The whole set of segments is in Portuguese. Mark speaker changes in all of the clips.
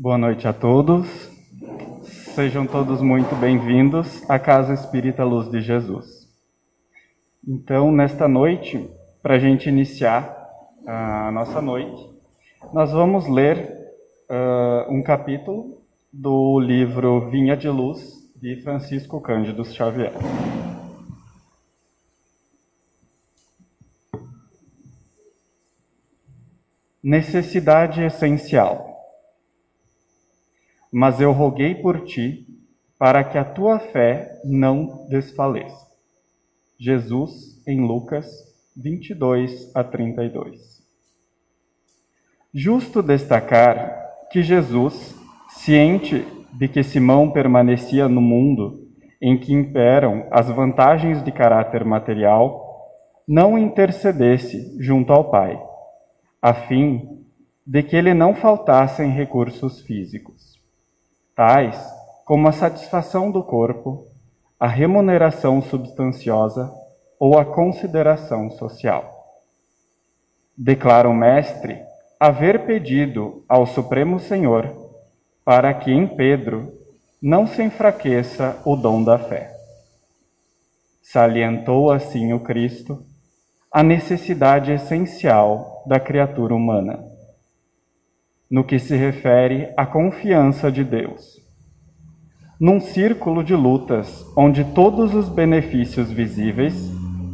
Speaker 1: Boa noite a todos. Sejam todos muito bem-vindos à Casa Espírita Luz de Jesus. Então, nesta noite, para a gente iniciar a nossa noite, nós vamos ler um capítulo do livro Vinha de Luz, de Francisco Cândido Xavier. Necessidade essencial. Mas eu roguei por ti, para que a tua fé não desfaleça. Jesus, em Lucas 22 a 32. Justo destacar que Jesus, ciente de que Simão permanecia no mundo em que imperam as vantagens de caráter material, não intercedesse junto ao Pai, a fim de que ele não faltassem recursos físicos, tais como a satisfação do corpo, a remuneração substanciosa ou a consideração social. Declara o Mestre haver pedido ao Supremo Senhor para que em Pedro não se enfraqueça o dom da fé. Salientou assim o Cristo a necessidade essencial da criatura humana, no que se refere à confiança de Deus. Num círculo de lutas onde todos os benefícios visíveis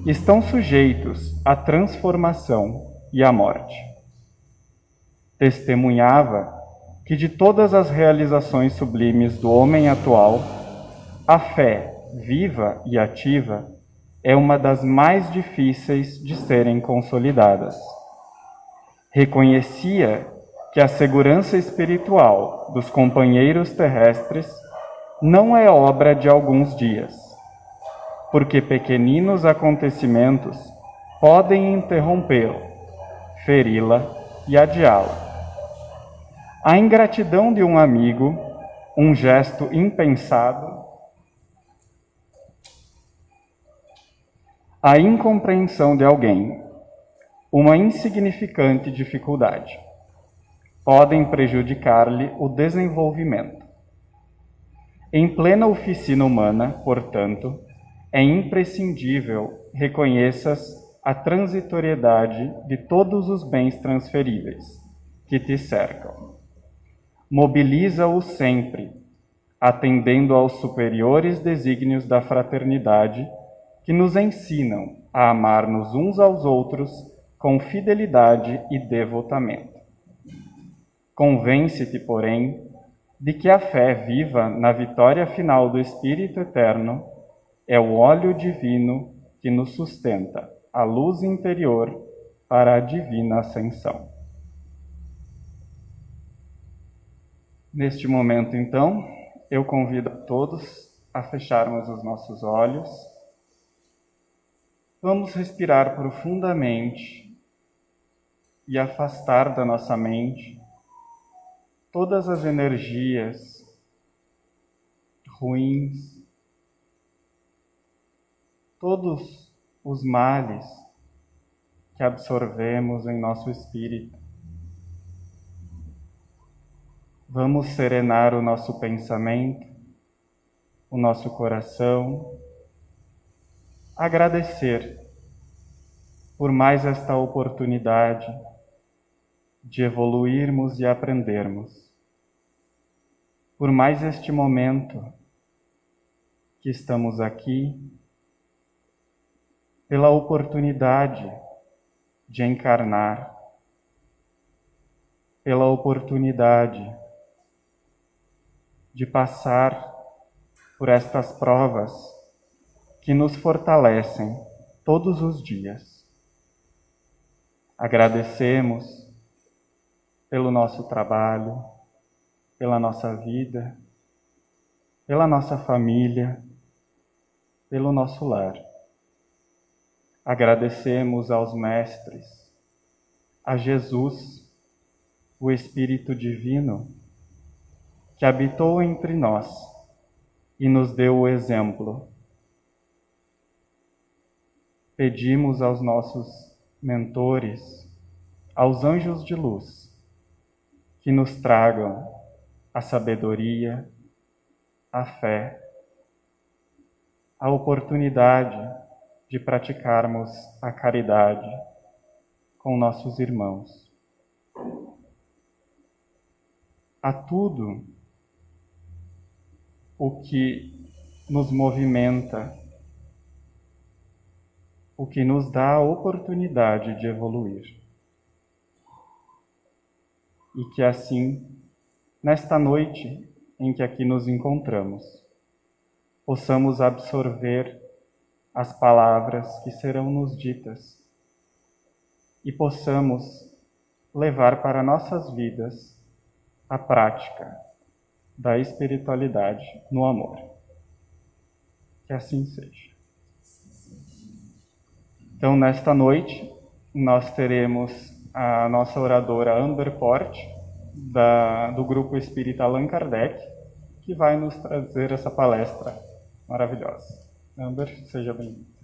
Speaker 1: estão sujeitos à transformação e à morte. Testemunhava que de todas as realizações sublimes do homem atual, a fé viva e ativa é uma das mais difíceis de serem consolidadas. Reconhecia que a segurança espiritual dos companheiros terrestres não é obra de alguns dias, porque pequeninos acontecimentos podem interrompê-lo, feri-la e adiá-la. A ingratidão de um amigo, um gesto impensado, a incompreensão de alguém, uma insignificante dificuldade, podem prejudicar-lhe o desenvolvimento. Em plena oficina humana, portanto, é imprescindível reconheças a transitoriedade de todos os bens transferíveis que te cercam. Mobiliza-os sempre, atendendo aos superiores desígnios da fraternidade que nos ensinam a amar-nos uns aos outros com fidelidade e devotamento. Convence-te, porém, de que a fé viva na vitória final do Espírito Eterno é o óleo divino que nos sustenta, a luz interior para a divina ascensão. Neste momento, então, eu convido a todos a fecharmos os nossos olhos. Vamos respirar profundamente e afastar da nossa mente todas as energias ruins, todos os males que absorvemos em nosso espírito. Vamos serenar o nosso pensamento, o nosso coração, agradecer por mais esta oportunidade de evoluirmos e aprendermos, por mais este momento que estamos aqui, pela oportunidade de encarnar, pela oportunidade de passar por estas provas que nos fortalecem todos os dias. Agradecemos pelo nosso trabalho, pela nossa vida, pela nossa família, pelo nosso lar. Agradecemos aos mestres, a Jesus, o Espírito Divino, que habitou entre nós e nos deu o exemplo. Pedimos aos nossos mentores, aos anjos de luz, que nos tragam a sabedoria, a fé, a oportunidade de praticarmos a caridade com nossos irmãos. A tudo o que nos movimenta, o que nos dá a oportunidade de evoluir. E que assim, nesta noite em que aqui nos encontramos, possamos absorver as palavras que serão nos ditas e possamos levar para nossas vidas a prática da espiritualidade no amor. Que assim seja. Então, nesta noite, nós teremos a nossa oradora Amber Porte, do Grupo Espírita Allan Kardec, que vai nos trazer essa palestra maravilhosa. Amber, seja bem-vinda.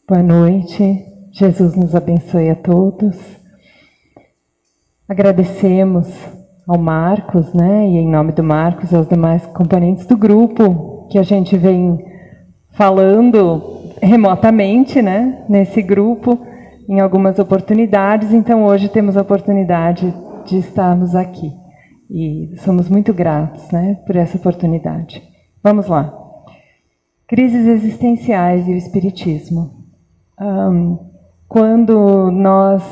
Speaker 2: Boa noite, Jesus nos abençoe a todos. Agradecemos ao Marcos, né, e em nome do Marcos, aos demais componentes do grupo, que a gente vem falando remotamente, né, nesse grupo, em algumas oportunidades. Então, hoje temos a oportunidade de estarmos aqui. E somos muito gratos, né, por essa oportunidade. Vamos lá. Crises existenciais e o Espiritismo. Quando nós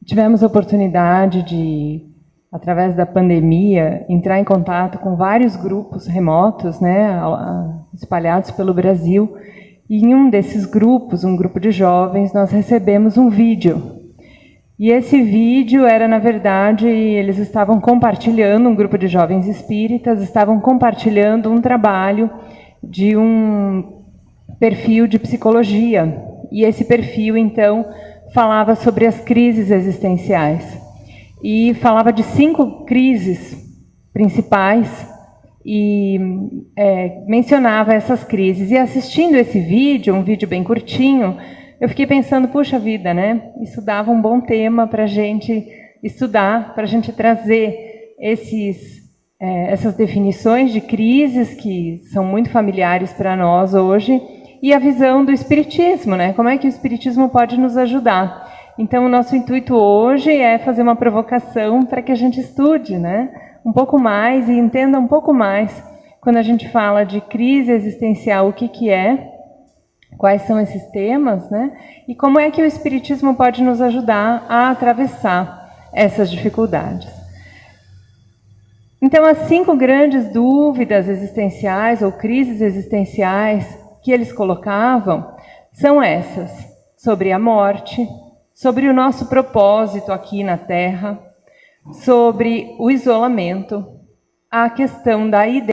Speaker 2: tivemos a oportunidade de, através da pandemia, entrar em contato com vários grupos remotos, né, espalhados pelo Brasil, e em um desses grupos, um grupo de jovens, nós recebemos um vídeo. E esse vídeo era, na verdade, eles estavam compartilhando, um grupo de jovens espíritas, estavam compartilhando um trabalho de um perfil de psicologia. E esse perfil, então, falava sobre as crises existenciais. E falava de 5 crises principais e mencionava essas crises. E assistindo esse vídeo, um vídeo bem curtinho, eu fiquei pensando, puxa vida, né? Isso dava um bom tema para a gente estudar, para a gente trazer essas definições de crises que são muito familiares para nós hoje, e a visão do Espiritismo, né? Como é que o Espiritismo pode nos ajudar? Então, o nosso intuito hoje é fazer uma provocação para que a gente estude, né, um pouco mais e entenda um pouco mais, quando a gente fala de crise existencial, o que é, quais são esses temas, né, e como é que o Espiritismo pode nos ajudar a atravessar essas dificuldades. Então, as 5 grandes dúvidas existenciais ou crises existenciais que eles colocavam são essas: sobre a morte, sobre o nosso propósito aqui na Terra, sobre o isolamento, a questão da identidade.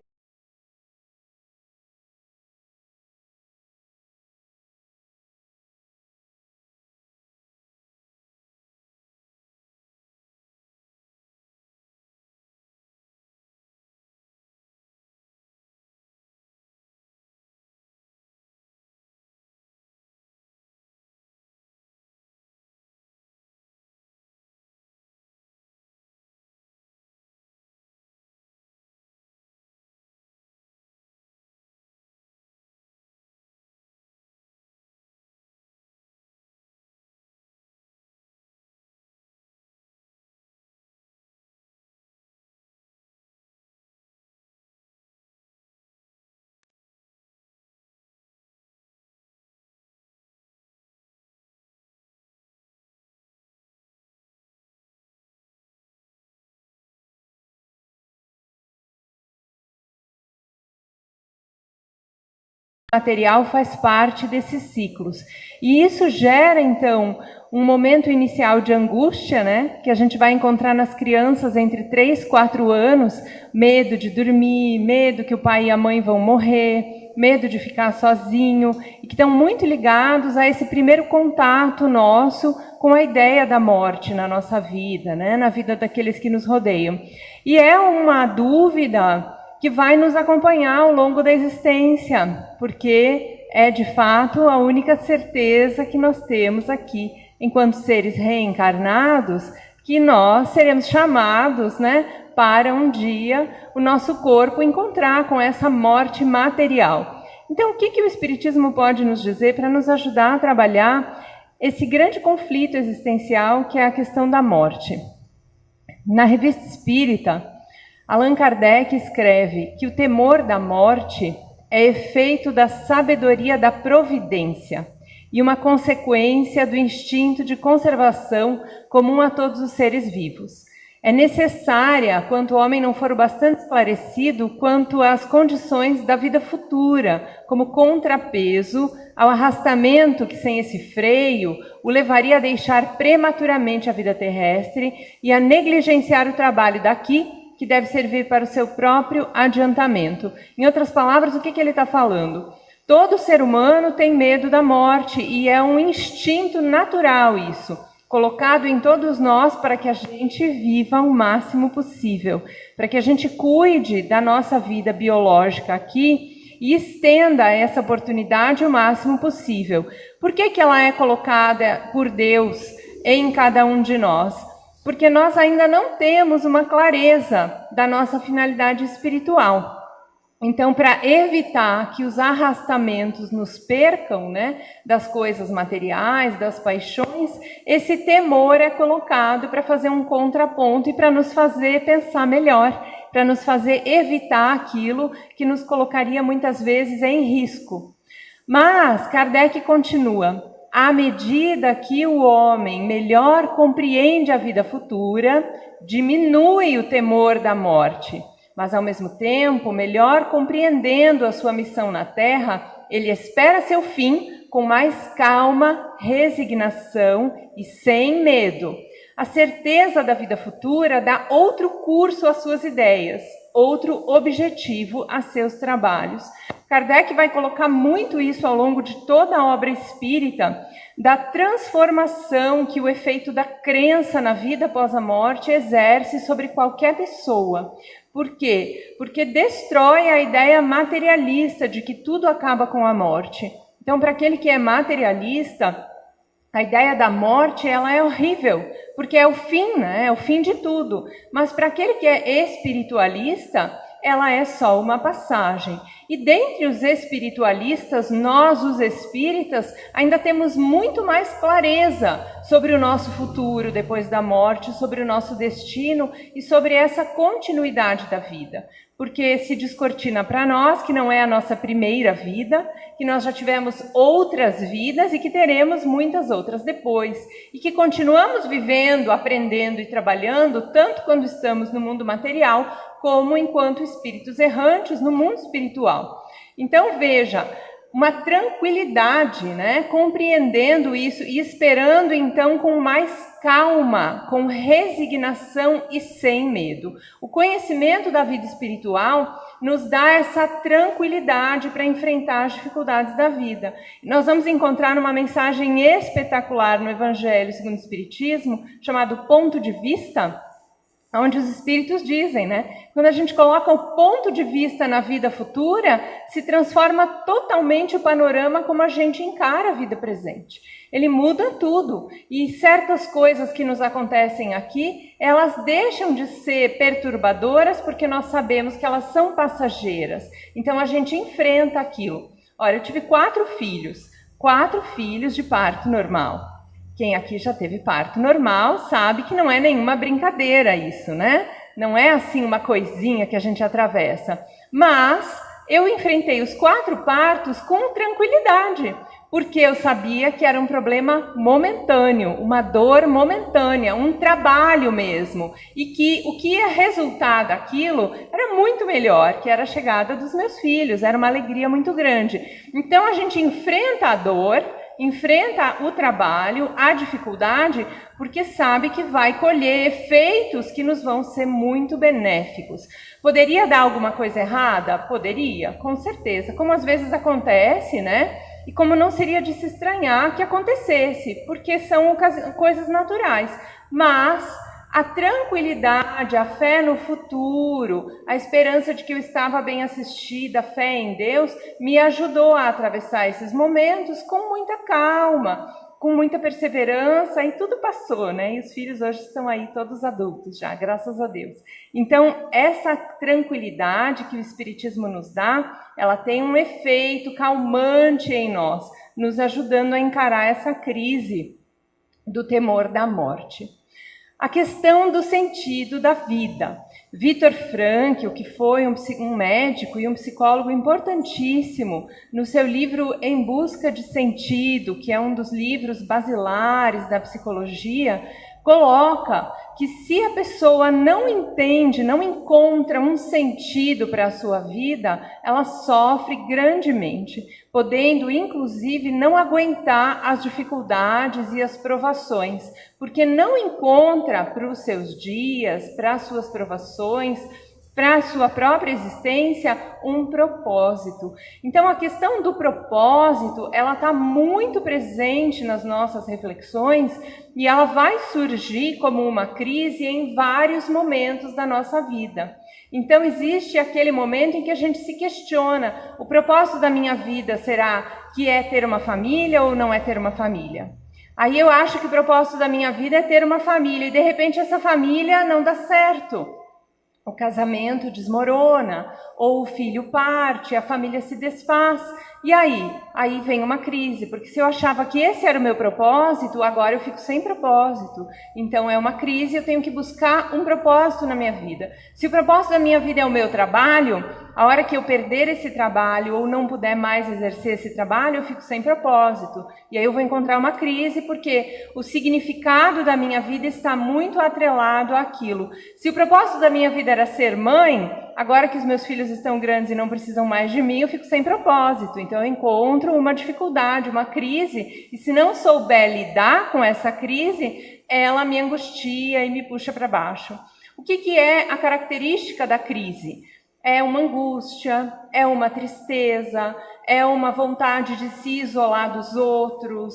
Speaker 2: Material faz parte desses ciclos. E isso gera, então, um momento inicial de angústia, né, que a gente vai encontrar nas crianças entre 3 e 4 anos, medo de dormir, medo que o pai e a mãe vão morrer, medo de ficar sozinho, e que estão muito ligados a esse primeiro contato nosso com a ideia da morte na nossa vida, né, na vida daqueles que nos rodeiam. E é uma dúvida que vai nos acompanhar ao longo da existência, porque é de fato a única certeza que nós temos aqui, enquanto seres reencarnados, que nós seremos chamados, né, para um dia o nosso corpo encontrar com essa morte material. Então, o que o Espiritismo pode nos dizer para nos ajudar a trabalhar esse grande conflito existencial que é a questão da morte? Na Revista Espírita, Allan Kardec escreve que o temor da morte é efeito da sabedoria da providência e uma consequência do instinto de conservação comum a todos os seres vivos. É necessária quanto o homem não for bastante esclarecido quanto às condições da vida futura, como contrapeso ao arrastamento que, sem esse freio, o levaria a deixar prematuramente a vida terrestre e a negligenciar o trabalho daqui, que deve servir para o seu próprio adiantamento. Em outras palavras, o que ele está falando? Todo ser humano tem medo da morte e é um instinto natural isso, colocado em todos nós para que a gente viva o máximo possível, para que a gente cuide da nossa vida biológica aqui e estenda essa oportunidade o máximo possível. Por que ela é colocada por Deus em cada um de nós? Porque nós ainda não temos uma clareza da nossa finalidade espiritual. Então, para evitar que os arrastamentos nos percam, né, das coisas materiais, das paixões, esse temor é colocado para fazer um contraponto e para nos fazer pensar melhor, para nos fazer evitar aquilo que nos colocaria muitas vezes em risco. Mas Kardec continua: à medida que o homem melhor compreende a vida futura, diminui o temor da morte. Mas, ao mesmo tempo, melhor compreendendo a sua missão na Terra, ele espera seu fim com mais calma, resignação e sem medo. A certeza da vida futura dá outro curso às suas ideias, outro objetivo a seus trabalhos. Kardec vai colocar muito isso ao longo de toda a obra espírita, da transformação que o efeito da crença na vida após a morte exerce sobre qualquer pessoa. Por quê? Porque destrói a ideia materialista de que tudo acaba com a morte. Então, para aquele que é materialista, a ideia da morte ela é horrível, porque é o fim, né? É o fim de tudo. Mas para aquele que é espiritualista, ela é só uma passagem. E dentre os espiritualistas, nós, os espíritas, ainda temos muito mais clareza sobre o nosso futuro depois da morte, sobre o nosso destino e sobre essa continuidade da vida. Porque se descortina para nós que não é a nossa primeira vida, que nós já tivemos outras vidas e que teremos muitas outras depois. E que continuamos vivendo, aprendendo e trabalhando, tanto quando estamos no mundo material, como enquanto espíritos errantes no mundo espiritual. Então, veja, uma tranquilidade, né? Compreendendo isso e esperando, então, com mais calma, com resignação e sem medo. O conhecimento da vida espiritual nos dá essa tranquilidade para enfrentar as dificuldades da vida. Nós vamos encontrar uma mensagem espetacular no Evangelho segundo o Espiritismo, chamado Ponto de Vista, onde os espíritos dizem, né? Quando a gente coloca o ponto de vista na vida futura, se transforma totalmente o panorama como a gente encara a vida presente. Ele muda tudo. E certas coisas que nos acontecem aqui, elas deixam de ser perturbadoras porque nós sabemos que elas são passageiras. Então a gente enfrenta aquilo. Olha, eu tive 4 filhos de parto normal. Quem aqui já teve parto normal sabe que não é nenhuma brincadeira isso, né? Não é assim uma coisinha que a gente atravessa. Mas eu enfrentei os 4 partos com tranquilidade, porque eu sabia que era um problema momentâneo, uma dor momentânea, um trabalho mesmo. E que o que ia resultar daquilo era muito melhor, que era a chegada dos meus filhos, era uma alegria muito grande. Então a gente enfrenta a dor, enfrenta o trabalho, a dificuldade, porque sabe que vai colher efeitos que nos vão ser muito benéficos. Poderia dar alguma coisa errada? Poderia, com certeza. Como às vezes acontece, né? E como não seria de se estranhar que acontecesse, porque são coisas naturais. Mas A tranquilidade, a fé no futuro, a esperança de que eu estava bem assistida, a fé em Deus, me ajudou a atravessar esses momentos com muita calma, com muita perseverança, e tudo passou, né? E os filhos hoje estão aí todos adultos já, graças a Deus. Então, essa tranquilidade que o Espiritismo nos dá, ela tem um efeito calmante em nós, nos ajudando a encarar essa crise do temor da morte. A questão do sentido da vida. Viktor Frankl, que foi um médico e um psicólogo importantíssimo, no seu livro Em Busca de Sentido, que é um dos livros basilares da psicologia, coloca que se a pessoa não entende, não encontra um sentido para a sua vida, ela sofre grandemente, podendo inclusive não aguentar as dificuldades e as provações, porque não encontra para os seus dias, para as suas provações, para a sua própria existência, um propósito. Então, a questão do propósito, ela está muito presente nas nossas reflexões e ela vai surgir como uma crise em vários momentos da nossa vida. Então, existe aquele momento em que a gente se questiona: o propósito da minha vida será que é ter uma família ou não é ter uma família? Aí eu acho que o propósito da minha vida é ter uma família e, de repente, essa família não dá certo. O casamento desmorona, ou o filho parte, a família se desfaz. E aí vem uma crise, porque se eu achava que esse era o meu propósito, agora eu fico sem propósito. Então é uma crise, eu tenho que buscar um propósito na minha vida. Se o propósito da minha vida é o meu trabalho, a hora que eu perder esse trabalho ou não puder mais exercer esse trabalho, eu fico sem propósito. E aí eu vou encontrar uma crise, porque o significado da minha vida está muito atrelado àquilo. Se o propósito da minha vida era ser mãe, agora que os meus filhos estão grandes e não precisam mais de mim, eu fico sem propósito. Então eu encontro uma dificuldade, uma crise, e se não souber lidar com essa crise, ela me angustia e me puxa para baixo. O que é a característica da crise? É uma angústia, é uma tristeza, é uma vontade de se isolar dos outros,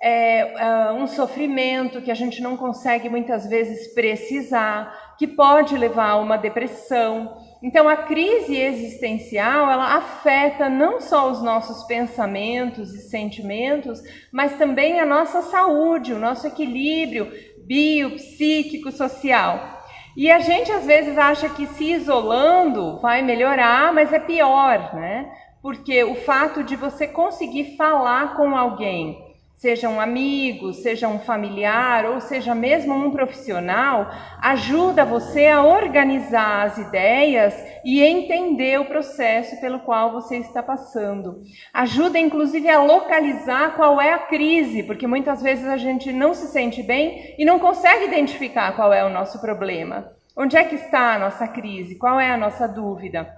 Speaker 2: é um sofrimento que a gente não consegue muitas vezes precisar, que pode levar a uma depressão. Então, a crise existencial, ela afeta não só os nossos pensamentos e sentimentos, mas também a nossa saúde, o nosso equilíbrio biopsíquico, social. E a gente às vezes acha que se isolando vai melhorar, mas é pior, né? Porque o fato de você conseguir falar com alguém, seja um amigo, seja um familiar, ou seja mesmo um profissional, ajuda você a organizar as ideias e entender o processo pelo qual você está passando. Ajuda inclusive a localizar qual é a crise, porque muitas vezes a gente não se sente bem e não consegue identificar qual é o nosso problema. Onde é que está a nossa crise? Qual é a nossa dúvida?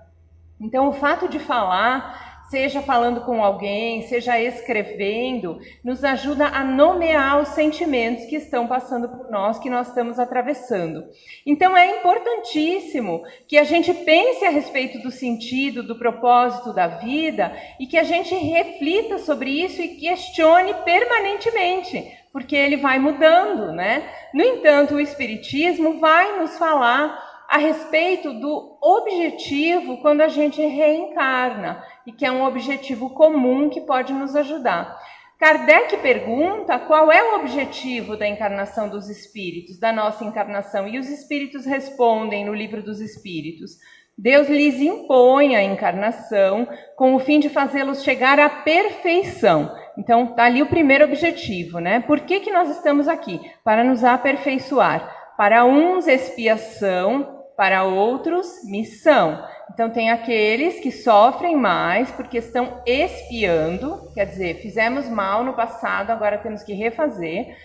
Speaker 2: Então, o fato de falar, seja falando com alguém, seja escrevendo, nos ajuda a nomear os sentimentos que estão passando por nós, que nós estamos atravessando. Então é importantíssimo que a gente pense a respeito do sentido, do propósito da vida e que a gente reflita sobre isso e questione permanentemente, porque ele vai mudando, né? No entanto, o Espiritismo vai nos falar a respeito do objetivo quando a gente reencarna, e que é um objetivo comum que pode nos ajudar. Kardec pergunta qual é o objetivo da encarnação dos espíritos, da nossa encarnação, e os espíritos respondem no Livro dos Espíritos: Deus lhes impõe a encarnação com o fim de fazê-los chegar à perfeição. Então, está ali o primeiro objetivo, né? Por que nós estamos aqui? Para nos aperfeiçoar. Para uns, expiação, para outros, missão. Então, tem aqueles que sofrem mais porque estão expiando, quer dizer, fizemos mal no passado, agora temos que refazer.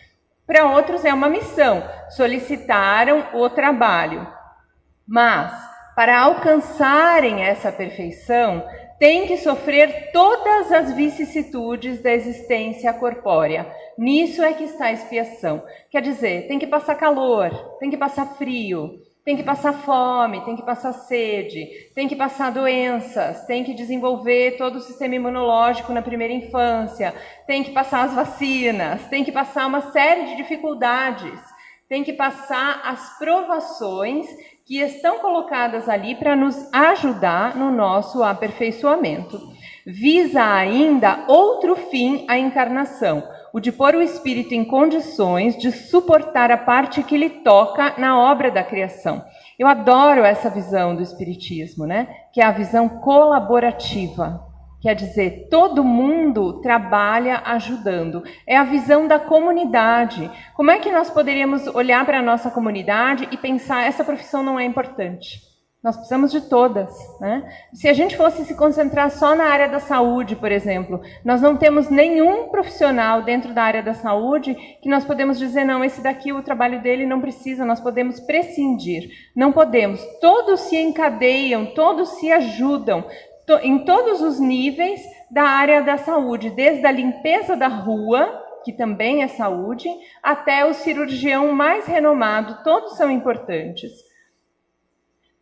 Speaker 2: Para outros, é uma missão, solicitaram o trabalho. Mas, para alcançarem essa perfeição, tem que sofrer todas as vicissitudes da existência corpórea. Nisso é que está a expiação. Quer dizer, tem que passar calor, tem que passar frio, tem que passar fome, tem que passar sede, tem que passar doenças, tem que desenvolver todo o sistema imunológico na primeira infância, tem que passar as vacinas, tem que passar uma série de dificuldades. tem que passar as provações que estão colocadas ali para nos ajudar no nosso aperfeiçoamento. Visa ainda outro fim a encarnação, o de pôr o espírito em condições de suportar a parte que lhe toca na obra da criação. Eu adoro essa visão do espiritismo, né? Que é a visão colaborativa. Quer dizer, todo mundo trabalha ajudando. É a visão da comunidade. Como é que nós poderíamos olhar para a nossa comunidade e pensar, essa profissão não é importante? Nós precisamos de todas, né? Se a gente fosse se concentrar só na área da saúde, por exemplo, nós não temos nenhum profissional dentro da área da saúde que nós podemos dizer, não, esse daqui, o trabalho dele não precisa, nós podemos prescindir. Não podemos. Todos se encadeiam, todos se ajudam, em todos os níveis da área da saúde, desde a limpeza da rua, que também é saúde, até o cirurgião mais renomado, todos são importantes.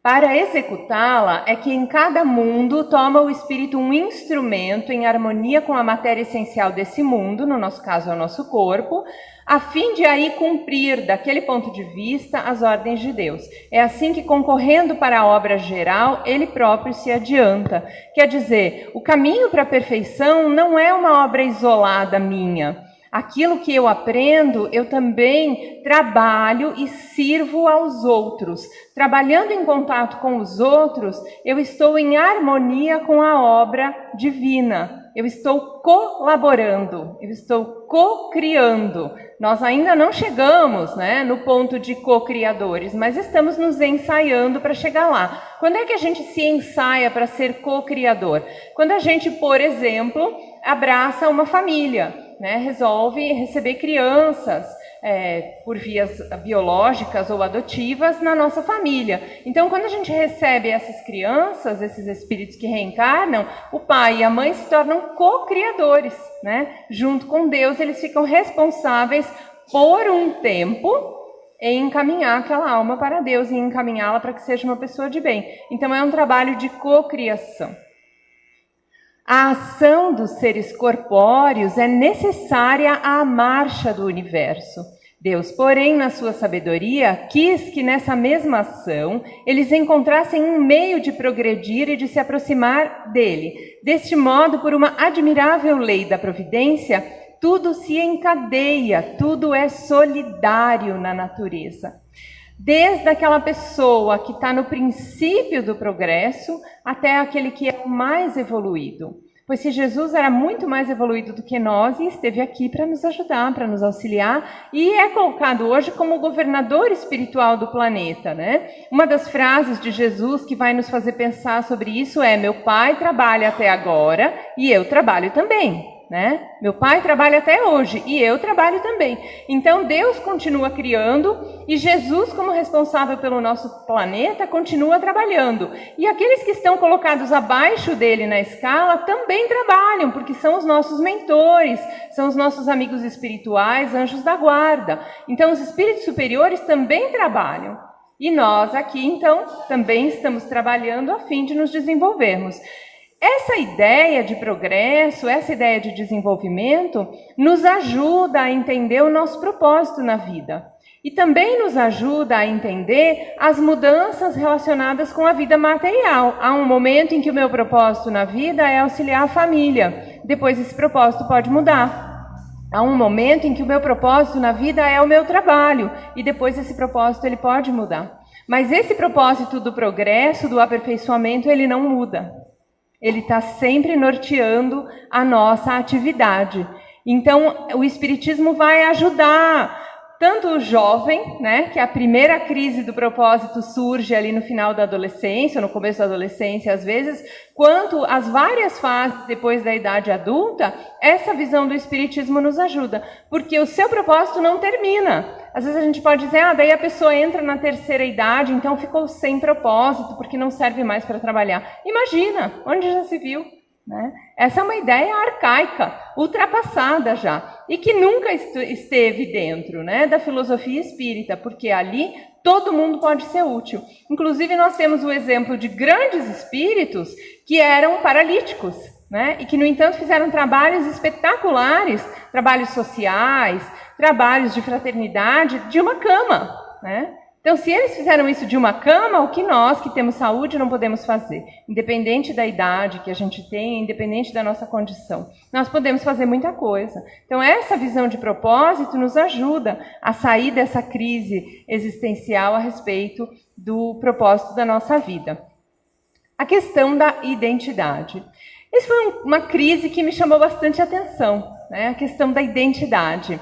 Speaker 2: Para executá-la, é que em cada mundo toma o espírito um instrumento em harmonia com a matéria essencial desse mundo, no nosso caso é o nosso corpo, a fim de aí cumprir, daquele ponto de vista, as ordens de Deus. É assim que, concorrendo para a obra geral, ele próprio se adianta. Quer dizer, o caminho para a perfeição não é uma obra isolada minha. Aquilo que eu aprendo, eu também trabalho e sirvo aos outros. Trabalhando em contato com os outros, eu estou em harmonia com a obra divina. Eu estou colaborando, eu estou co-criando. Nós ainda não chegamos, né, no ponto de co-criadores, mas estamos nos ensaiando para chegar lá. Quando é que a gente se ensaia para ser co-criador? Quando a gente, por exemplo, abraça uma família, né, resolve receber crianças por vias biológicas ou adotivas na nossa família. Então, quando a gente recebe essas crianças, esses espíritos que reencarnam, o pai e a mãe se tornam co-criadores, né? Junto com Deus, eles ficam responsáveis por um tempo em encaminhar aquela alma para Deus e encaminhá-la para que seja uma pessoa de bem. Então, é um trabalho de cocriação. A ação dos seres corpóreos é necessária à marcha do universo. Deus, porém, na sua sabedoria, quis que nessa mesma ação eles encontrassem um meio de progredir e de se aproximar dele. Deste modo, por uma admirável lei da providência, tudo se encadeia, tudo é solidário na natureza. Desde aquela pessoa que está no princípio do progresso até aquele que é mais evoluído. Pois se Jesus era muito mais evoluído do que nós e esteve aqui para nos ajudar, para nos auxiliar, e é colocado hoje como governador espiritual do planeta, né? Uma das frases de Jesus que vai nos fazer pensar sobre isso é: meu Pai trabalha até agora e eu trabalho também. Né? Meu pai trabalha até hoje e eu trabalho também. Então Deus continua criando e Jesus, como responsável pelo nosso planeta, continua trabalhando. E aqueles que estão colocados abaixo dele na escala também trabalham, porque são os nossos mentores, são os nossos amigos espirituais, anjos da guarda. Então os espíritos superiores também trabalham. E nós aqui, então, também estamos trabalhando a fim de nos desenvolvermos. Essa ideia de progresso, essa ideia de desenvolvimento, nos ajuda a entender o nosso propósito na vida. E também nos ajuda a entender as mudanças relacionadas com a vida material. Há um momento em que o meu propósito na vida é auxiliar a família. Depois esse propósito pode mudar. Há um momento em que o meu propósito na vida é o meu trabalho. E depois esse propósito ele pode mudar. Mas esse propósito do progresso, do aperfeiçoamento, ele não muda. Ele está sempre norteando a nossa atividade. Então, o Espiritismo vai ajudar tanto o jovem, né, que a primeira crise do propósito surge ali no final da adolescência, no começo da adolescência às vezes, quanto as várias fases depois da idade adulta, essa visão do Espiritismo nos ajuda, porque o seu propósito não termina. Às vezes a gente pode dizer, daí a pessoa entra na terceira idade, então ficou sem propósito, porque não serve mais para trabalhar. Imagina, onde já se viu? Né? Essa é uma ideia arcaica, ultrapassada já, e que nunca esteve dentro, né, da filosofia espírita, porque ali todo mundo pode ser útil. Inclusive nós temos o exemplo de grandes espíritos que eram paralíticos, né, e que no entanto fizeram trabalhos espetaculares, trabalhos sociais, trabalhos de fraternidade de uma cama, né? Então, se eles fizeram isso de uma cama, o que nós, que temos saúde, não podemos fazer? Independente da idade que a gente tem, independente da nossa condição. Nós podemos fazer muita coisa. Então, essa visão de propósito nos ajuda a sair dessa crise existencial a respeito do propósito da nossa vida. A questão da identidade. Essa foi uma crise que me chamou bastante atenção, né? A questão da identidade.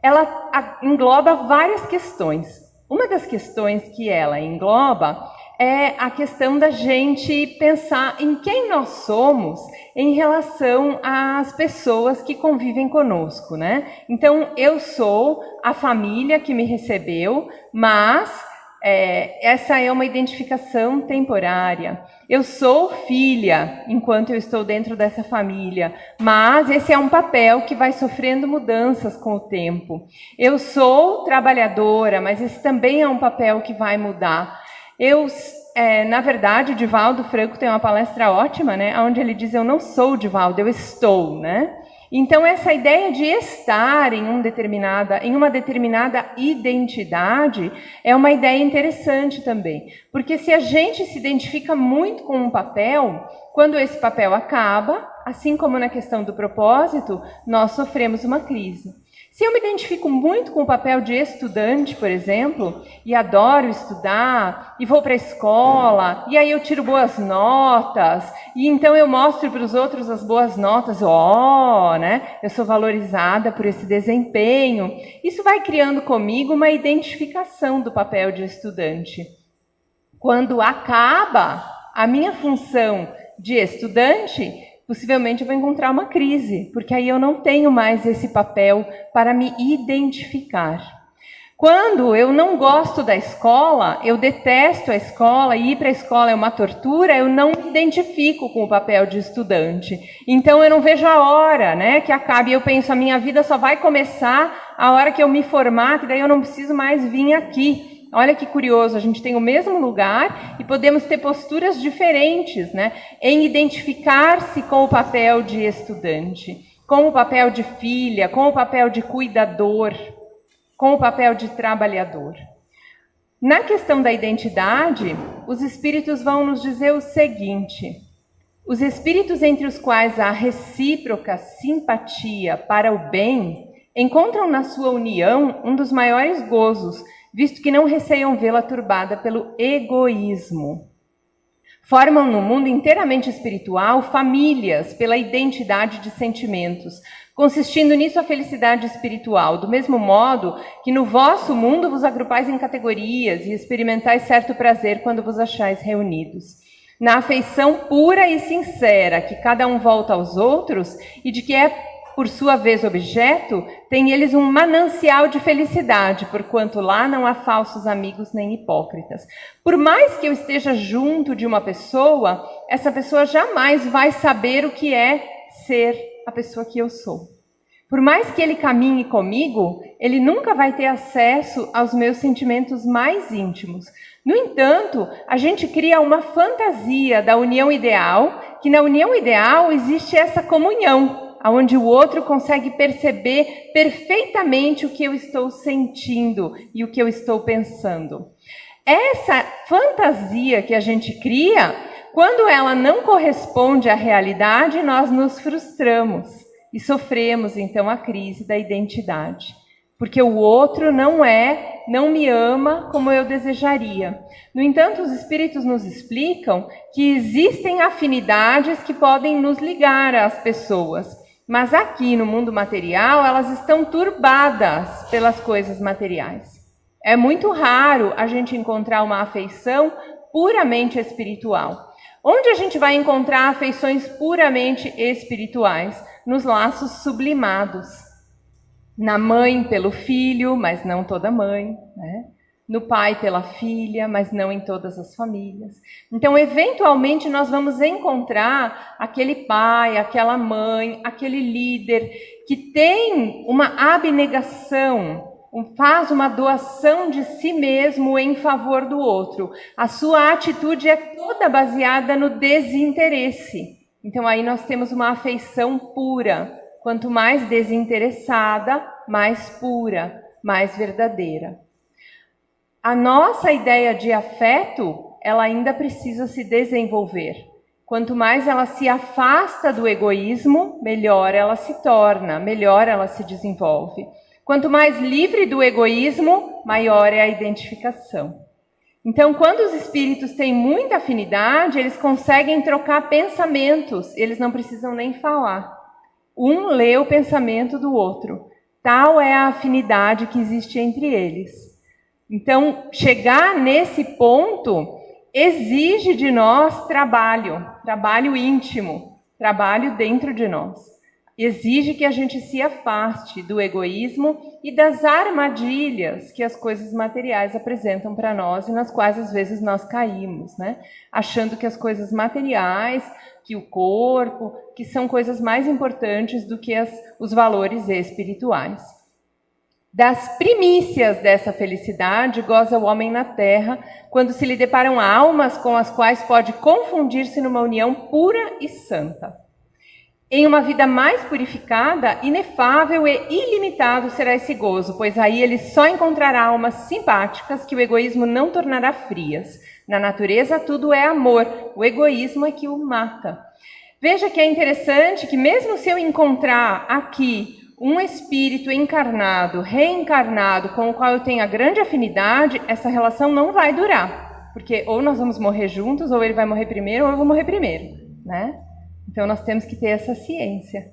Speaker 2: Ela engloba várias questões. Uma das questões que ela engloba é a questão da gente pensar em quem nós somos em relação às pessoas que convivem conosco, né? Então, eu sou a família que me recebeu, mas essa é uma identificação temporária. Eu sou filha enquanto eu estou dentro dessa família, mas esse é um papel que vai sofrendo mudanças com o tempo. Eu sou trabalhadora, mas esse também é um papel que vai mudar. Na verdade, o Divaldo Franco tem uma palestra ótima, né, onde ele diz: eu não sou o Divaldo, eu estou, né? Então, essa ideia de estar em uma determinada identidade é uma ideia interessante também. Porque se a gente se identifica muito com um papel, quando esse papel acaba, assim como na questão do propósito, nós sofremos uma crise. Se eu me identifico muito com o papel de estudante, por exemplo, e adoro estudar, e vou para a escola, e aí eu tiro boas notas, e então eu mostro para os outros as boas notas, né? Eu sou valorizada por esse desempenho. Isso vai criando comigo uma identificação do papel de estudante. Quando acaba a minha função de estudante, possivelmente eu vou encontrar uma crise, porque aí eu não tenho mais esse papel para me identificar. Quando eu não gosto da escola, eu detesto a escola, e ir para a escola é uma tortura, eu não me identifico com o papel de estudante. Então eu não vejo a hora, né, que acabe. Eu penso, a minha vida só vai começar a hora que eu me formar, que daí eu não preciso mais vir aqui. Olha que curioso, a gente tem o mesmo lugar e podemos ter posturas diferentes, né, em identificar-se com o papel de estudante, com o papel de filha, com o papel de cuidador, com o papel de trabalhador. Na questão da identidade, os espíritos vão nos dizer o seguinte: os espíritos entre os quais há recíproca simpatia para o bem encontram na sua união um dos maiores gozos, visto que não receiam vê-la turbada pelo egoísmo. Formam no mundo inteiramente espiritual famílias pela identidade de sentimentos, consistindo nisso a felicidade espiritual, do mesmo modo que no vosso mundo vos agrupais em categorias e experimentais certo prazer quando vos achais reunidos. Na afeição pura e sincera que cada um volta aos outros e de que é por sua vez objeto, tem eles um manancial de felicidade, porquanto lá não há falsos amigos nem hipócritas. Por mais que eu esteja junto de uma pessoa, essa pessoa jamais vai saber o que é ser a pessoa que eu sou. Por mais que ele caminhe comigo, ele nunca vai ter acesso aos meus sentimentos mais íntimos. No entanto, a gente cria uma fantasia da união ideal, que na união ideal existe essa comunhão, onde o outro consegue perceber perfeitamente o que eu estou sentindo e o que eu estou pensando. Essa fantasia que a gente cria, quando ela não corresponde à realidade, nós nos frustramos e sofremos, então, a crise da identidade. Porque o outro não me ama como eu desejaria. No entanto, os espíritos nos explicam que existem afinidades que podem nos ligar às pessoas. Mas aqui no mundo material, elas estão turbadas pelas coisas materiais. É muito raro a gente encontrar uma afeição puramente espiritual. Onde a gente vai encontrar afeições puramente espirituais? Nos laços sublimados. Na mãe pelo filho, mas não toda mãe, né? No pai pela filha, mas não em todas as famílias. Então, eventualmente, nós vamos encontrar aquele pai, aquela mãe, aquele líder que tem uma abnegação, faz uma doação de si mesmo em favor do outro. A sua atitude é toda baseada no desinteresse. Então, aí nós temos uma afeição pura. Quanto mais desinteressada, mais pura, mais verdadeira. A nossa ideia de afeto, ela ainda precisa se desenvolver. Quanto mais ela se afasta do egoísmo, melhor ela se torna, melhor ela se desenvolve. Quanto mais livre do egoísmo, maior é a identificação. Então, quando os espíritos têm muita afinidade, eles conseguem trocar pensamentos, eles não precisam nem falar. Um lê o pensamento do outro. Tal é a afinidade que existe entre eles. Então, chegar nesse ponto exige de nós trabalho íntimo, trabalho dentro de nós. Exige que a gente se afaste do egoísmo e das armadilhas que as coisas materiais apresentam para nós e nas quais às vezes nós caímos, né? Achando que as coisas materiais, que o corpo, que são coisas mais importantes do que os valores espirituais. Das primícias dessa felicidade goza o homem na terra, quando se lhe deparam almas com as quais pode confundir-se numa união pura e santa. Em uma vida mais purificada, inefável e ilimitado será esse gozo, pois aí ele só encontrará almas simpáticas que o egoísmo não tornará frias. Na natureza tudo é amor, o egoísmo é que o mata. Veja que é interessante que mesmo se eu encontrar aqui um espírito encarnado, reencarnado, com o qual eu tenho a grande afinidade, essa relação não vai durar. Porque ou nós vamos morrer juntos, ou ele vai morrer primeiro, ou eu vou morrer primeiro, né? Então nós temos que ter essa ciência.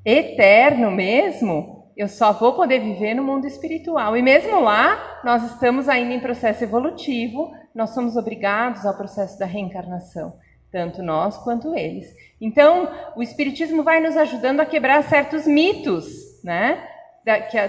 Speaker 2: Eterno mesmo, eu só vou poder viver no mundo espiritual. E mesmo lá, nós estamos ainda em processo evolutivo, nós somos obrigados ao processo da reencarnação, tanto nós quanto eles. Então, o Espiritismo vai nos ajudando a quebrar certos mitos, né?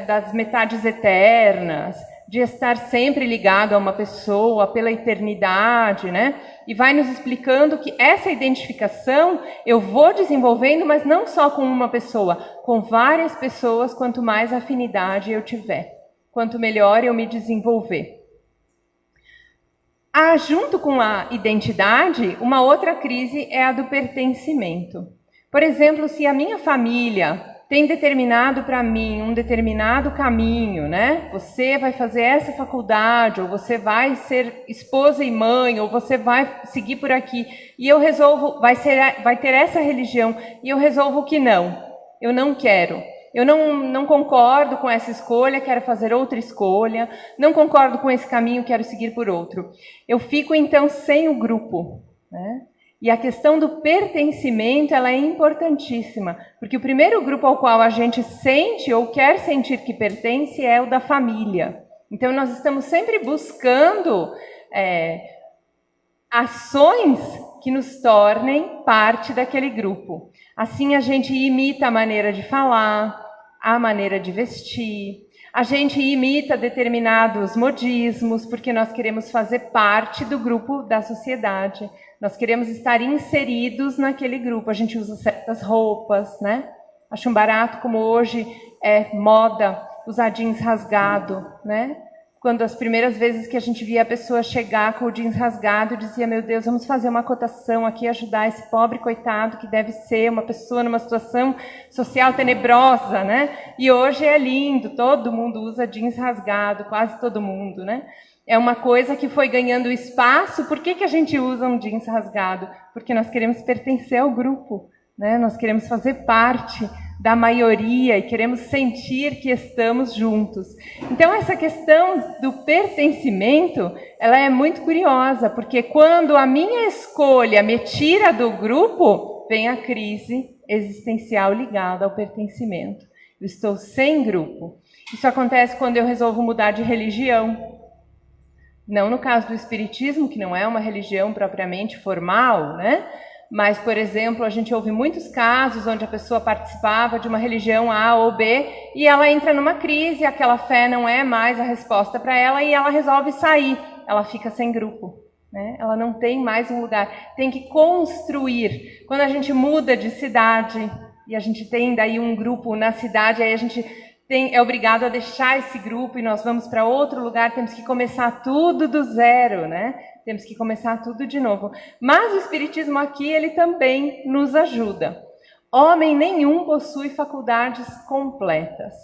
Speaker 2: Das metades eternas, de estar sempre ligado a uma pessoa pela eternidade, né? E vai nos explicando que essa identificação eu vou desenvolvendo, mas não só com uma pessoa, com várias pessoas, quanto mais afinidade eu tiver, quanto melhor eu me desenvolver. Junto com a identidade, uma outra crise é a do pertencimento. Por exemplo, se a minha família tem determinado para mim um determinado caminho, né? Você vai fazer essa faculdade, ou você vai ser esposa e mãe, ou você vai seguir por aqui, e eu resolvo, vai ter essa religião, e eu resolvo que não, eu não quero. Eu não concordo com essa escolha, quero fazer outra escolha, não concordo com esse caminho, quero seguir por outro. Eu fico, então, sem o grupo, né? E a questão do pertencimento, ela é importantíssima, porque o primeiro grupo ao qual a gente sente ou quer sentir que pertence é o da família. Então, nós estamos sempre buscando ações que nos tornem parte daquele grupo. Assim, a gente imita a maneira de falar, a maneira de vestir, a gente imita determinados modismos, porque nós queremos fazer parte do grupo da sociedade. Nós queremos estar inseridos naquele grupo. A gente usa certas roupas, né? Acho um barato como hoje é moda usar jeans rasgado, né? Quando as primeiras vezes que a gente via a pessoa chegar com o jeans rasgado, dizia, meu Deus, vamos fazer uma cotação aqui, ajudar esse pobre coitado que deve ser uma pessoa numa situação social tenebrosa, né? E hoje é lindo, todo mundo usa jeans rasgado, quase todo mundo, né? É uma coisa que foi ganhando espaço. Por que a gente usa um jeans rasgado? Porque nós queremos pertencer ao grupo, né? Nós queremos fazer parte da maioria e queremos sentir que estamos juntos. Então, essa questão do pertencimento, ela é muito curiosa, porque quando a minha escolha me tira do grupo, vem a crise existencial ligada ao pertencimento. Eu estou sem grupo. Isso acontece quando eu resolvo mudar de religião. Não no caso do espiritismo, que não é uma religião propriamente formal, né? Mas, por exemplo, a gente ouve muitos casos onde a pessoa participava de uma religião A ou B e ela entra numa crise, aquela fé não é mais a resposta para ela e ela resolve sair, ela fica sem grupo, né? Ela não tem mais um lugar, tem que construir. Quando a gente muda de cidade e a gente tem daí um grupo na cidade, aí a gente é obrigado a deixar esse grupo e nós vamos para outro lugar, temos que começar tudo do zero, né? Temos que começar tudo de novo. Mas o Espiritismo aqui, ele também nos ajuda. Homem nenhum possui faculdades completas.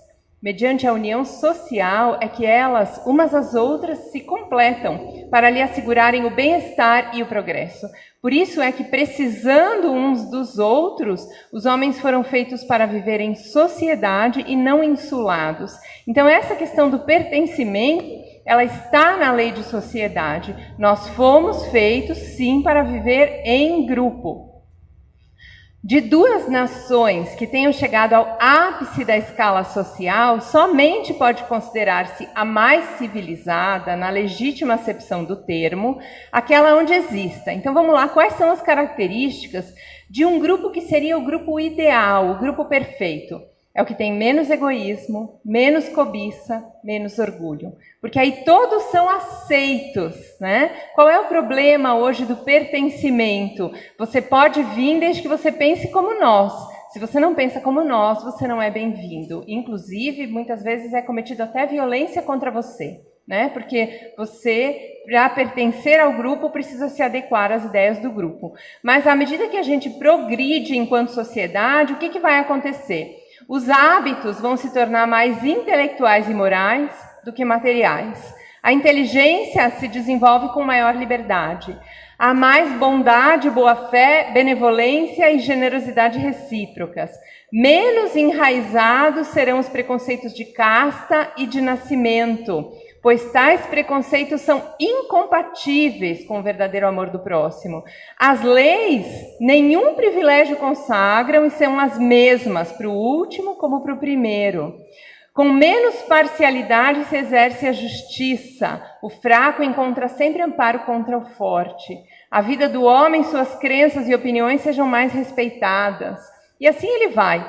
Speaker 2: Mediante a união social é que elas, umas às outras, se completam para lhe assegurarem o bem-estar e o progresso. Por isso é que, precisando uns dos outros, os homens foram feitos para viver em sociedade e não insulados. Então, essa questão do pertencimento, ela está na lei de sociedade. Nós fomos feitos, sim, para viver em grupo. De duas nações que tenham chegado ao ápice da escala social, somente pode considerar-se a mais civilizada, na legítima acepção do termo, aquela onde exista. Então vamos lá, quais são as características de um grupo que seria o grupo ideal, o grupo perfeito? É o que tem menos egoísmo, menos cobiça, menos orgulho. Porque aí todos são aceitos, né? Qual é o problema hoje do pertencimento? Você pode vir desde que você pense como nós. Se você não pensa como nós, você não é bem-vindo. Inclusive, muitas vezes é cometido até violência contra você, né? Porque você, para pertencer ao grupo, precisa se adequar às ideias do grupo. Mas à medida que a gente progride enquanto sociedade, o que vai acontecer? Os hábitos vão se tornar mais intelectuais e morais do que materiais. A inteligência se desenvolve com maior liberdade. Há mais bondade, boa-fé, benevolência e generosidade recíprocas. Menos enraizados serão os preconceitos de casta e de nascimento, pois tais preconceitos são incompatíveis com o verdadeiro amor do próximo. As leis, nenhum privilégio consagram e são as mesmas para o último como para o primeiro. Com menos parcialidade se exerce a justiça. O fraco encontra sempre amparo contra o forte. A vida do homem, suas crenças e opiniões sejam mais respeitadas. E assim ele vai.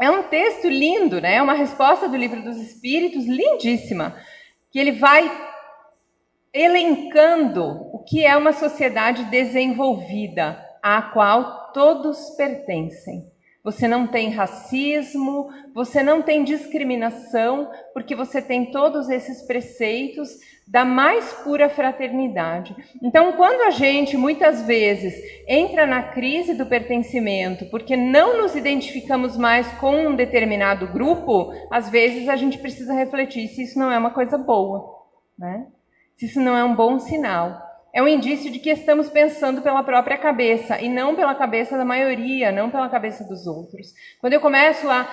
Speaker 2: É um texto lindo, né? É uma resposta do Livro dos Espíritos, lindíssima, que ele vai elencando o que é uma sociedade desenvolvida, à qual todos pertencem. Você não tem racismo, você não tem discriminação, porque você tem todos esses preceitos da mais pura fraternidade. Então, quando a gente, muitas vezes, entra na crise do pertencimento, porque não nos identificamos mais com um determinado grupo, às vezes a gente precisa refletir se isso não é uma coisa boa, né? Se isso não é um bom sinal. É um indício de que estamos pensando pela própria cabeça e não pela cabeça da maioria, não pela cabeça dos outros. Quando eu começo a